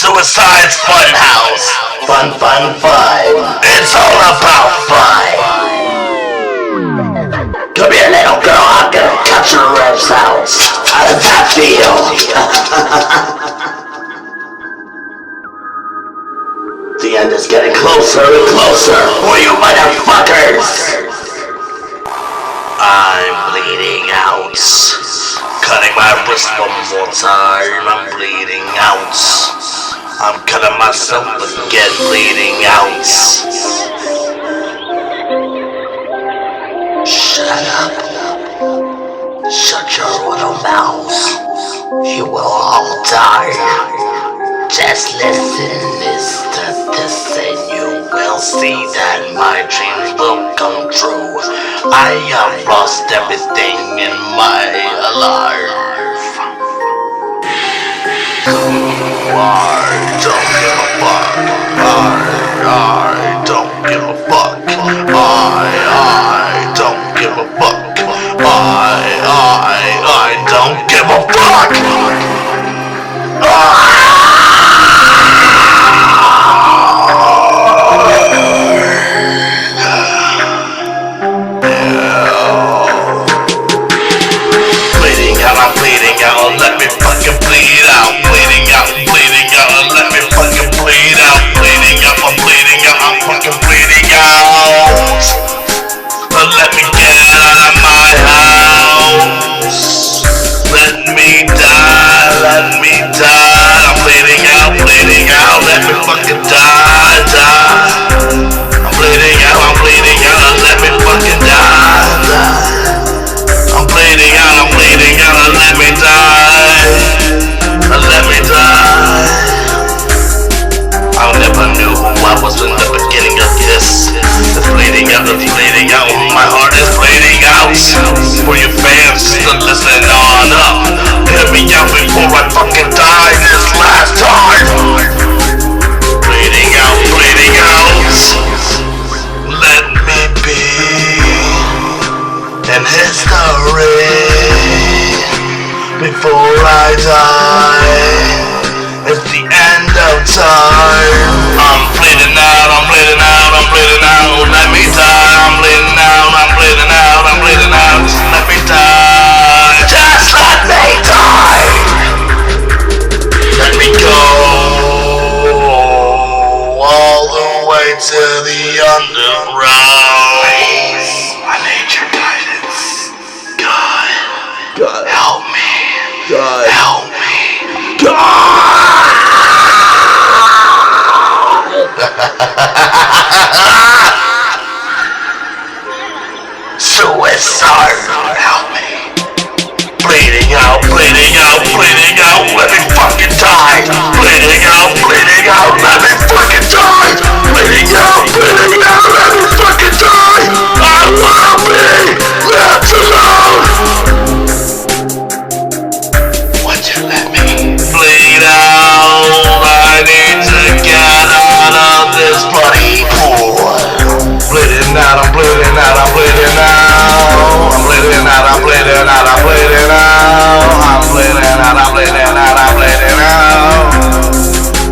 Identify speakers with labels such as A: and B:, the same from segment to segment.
A: Suicide's Funhouse. Fun, fun, fun. It's all about fun. Come here, little girl. I'm gonna cut your ribs out. How does that feel? The end is getting closer and closer for you motherfuckers. I'm bleeding out. Cutting my wrist one more time. I'm bleeding out. I'm cutting myself again, bleeding out. Shut up. Shut your little mouth. You will all die. Just listen, Mr. This, and you will see that my dreams will come true. I have lost everything in my life. I don't give a fuck. I don't give a fuck. I don't give a fuck. I don't give a fuck. Let me fucking bleed out, bleeding out, bleeding out, let me fucking bleed out, bleeding out, I'm bleeding out, I'm fucking bleeding out. Let me get out of my house. Let me die, I'm bleeding out, let me fucking die. I'm bleeding out, let me fucking die. I'm bleeding out, let me die. Let me die. I never knew who I was in the beginning of this. It's bleeding out, my heart is bleeding out. For your fans, just to listen on up. Hear me out before I fucking die this last time. Bleeding out. Let me be in history before I die. It's the end of time. I'm bleeding out. Let me die. I'm bleeding out. Just let me die. Just let me die. Let me go all the way to the underground. Please, I need your guidance. God, help me. God, help me. God. Suicide, help me. Bleeding out, let me fucking die. Bleeding out, let me fucking die. Bleeding out, let me fucking die. I will be left alone. Would you let me bleed out? I need to get out of this bloody pool. Bleeding out, I'm bleeding out.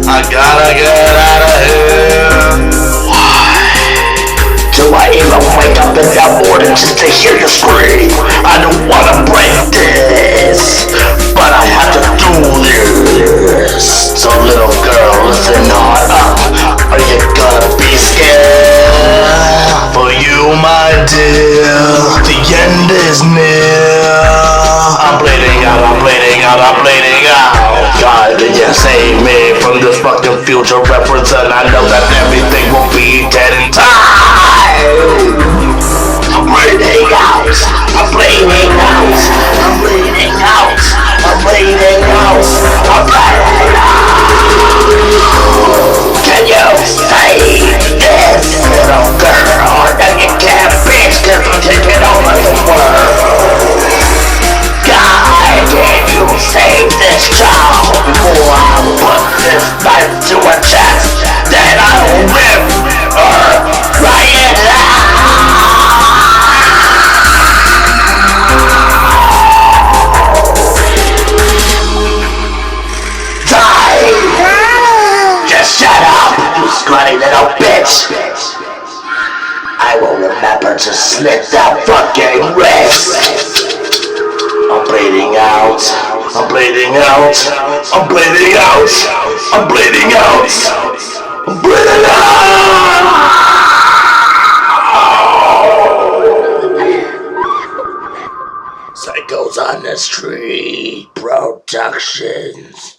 A: I gotta get out of here. Why? Do I even wake up in the morning just to hear you scream? I don't wanna break this, but I have to do this. So little girl, listen on up. Are you gonna be scared? For you, my dear, the end is near. I'm bleeding out. God, did you save me from this fucking future reference? And I know that everything will be dead in time. I'm bleeding out. Can you save this little girl? No, you can't, bitch, 'cause I'm taking over the world. God, can you save this child before I put this knife to her chest? Then I'll rip her right in half. scrawny little bitch. I will remember to slit that fucking wrist. I'm bleeding out. I'm bleeding out. I'm bleeding out. I'm bleeding out. I'm bleeding out. PsychoZ on the street, Productions.